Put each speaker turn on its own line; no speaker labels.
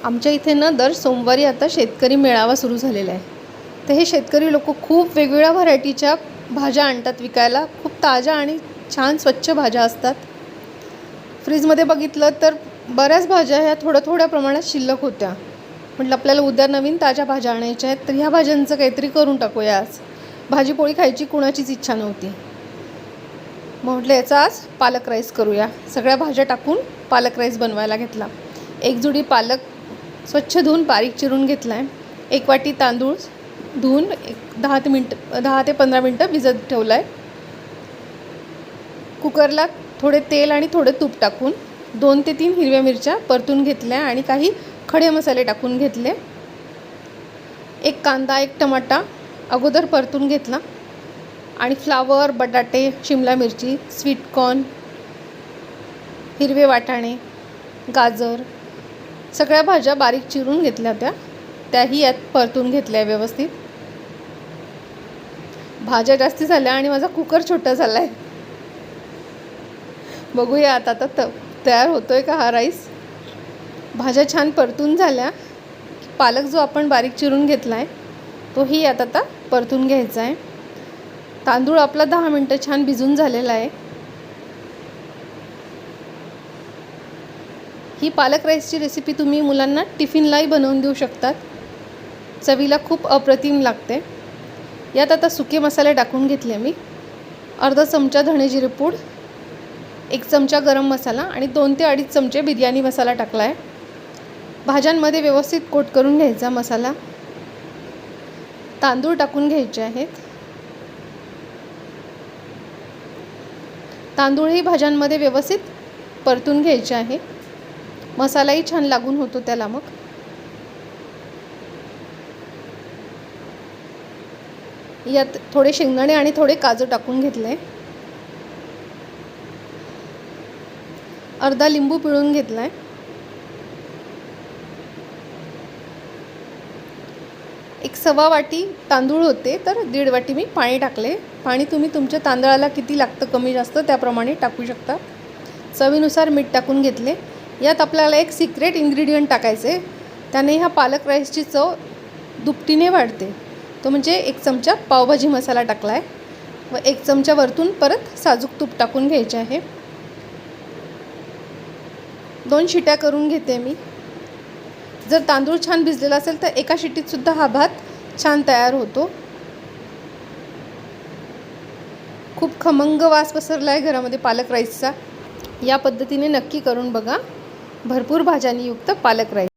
आमच्या इथे ना दर सोमवारी आता शेतकरी मेळावा सुरू झालेला आहे. तर हे शेतकरी लोक खूप वेगवेगळ्या व्हरायटीच्या भाज्या आणतात विकायला. खूप ताज्या आणि छान स्वच्छ भाज्या असतात. फ्रीजमध्ये बघितलं तर बऱ्याच भाज्या ह्या थोड्या प्रमाणात शिल्लक होत्या. म्हटलं आपल्याला उद्या नवीन ताज्या भाज्या आणायच्या आहेत, तर ह्या भाज्यांचं काहीतरी करून टाकूया आज. भाजीपोळी खायची कुणाचीच इच्छा नव्हती. म्हटलं याचा आज पालक राईस करूया. सगळ्या भाज्या टाकून पालक राईस बनवायला घेतला. एक जुडी पालक स्वच्छ धुवून बारीक चिरून घेतला आहे. 1 वाटी तांदूळ धुवून 10 ते 15 मिनटं भिजत ठेवला आहे. कुकरला थोडे तेल आणि थोडे तूप टाकून 2 ते 3 हिरव्या मिरच्या परतून घेतल्या आणि काही खडे मसाले टाकून घेतले. 1 कांदा 1 टमाटा अगोदर परतून घेतला आणि फ्लावर, बटाटे, शिमला मिरची, स्वीटकॉर्न, हिरवे वाटाणे, गाजर सगळ्या भाज्या बारीक चिरून घेतल्या होत्या. त्याही यात परतून घेतल्या व्यवस्थित. भाज्या जास्ती झाल्या आणि माझा कुकर छोटा झाला आहे. बघूया आता तयार होतोय का हा राईस. भाज्या छान परतून झाल्या. पालक जो आपण बारीक चिरून घेतला आहे तोही यात आता परतून घ्यायचा आहे. तांदूळ आपला 10 मिनटं छान भिजून झालेला आहे. ही पालक राईसची रेसिपी तुम्ही मुलांना टिफिनलाही बनवून देऊ शकतात. चवीला खूप अप्रतिम लागते. यात आता सुके मसाले टाकून घेतले मी. अर्धा चमचा धणे जिरे पूड, 1 चमचा गरम मसाला आणि 2 ते 2.5 चमचे बिर्याणी मसाला टाकला आहे. भाज्यांमध्ये व्यवस्थित कोट करून घ्यायचा मसाला. तांदूळ टाकून घ्यायचे आहेत. तांदूळही भाज्यांमध्ये व्यवस्थित परतून घ्यायचे आहे. मसालाही छान लागून होतो त्याला. मग यात थोडे शेंगदाणे आणि थोडे काजू टाकून घेतले. अर्धा लिंबू पिळून घेतलाय. एक 1.25 वाटी तांदूळ होते तर 1.5 वाटी मी पाणी टाकले. पाणी तुम्ही तुमच्या तांदळाला किती लागतं कमी जास्त त्याप्रमाणे टाकू शकता. चवीनुसार मीठ टाकून घेतले. यात आपल्याला एक सिक्रेट इन्ग्रेडियंट टाकायचे, त्याने ह्या पालक राईसची चव दुपटीने वाढते. तो म्हणजे 1 चमचा पावभाजी मसाला टाकला आहे व 1 चमचा वरतून परत साजूक तूप टाकून घ्यायचे आहे. 2 शिट्या करून घेते मी. जर तांदूळ छान भिजलेला असेल तर एका शिट्टीत सुद्धा हा भात छान तयार होतो. खूप खमंग वास पसरला आहे घरामध्ये पालक राईसचा. या पद्धतीने नक्की करून बघा. भरपूर भाज्यांनी युक्त पालक राईस.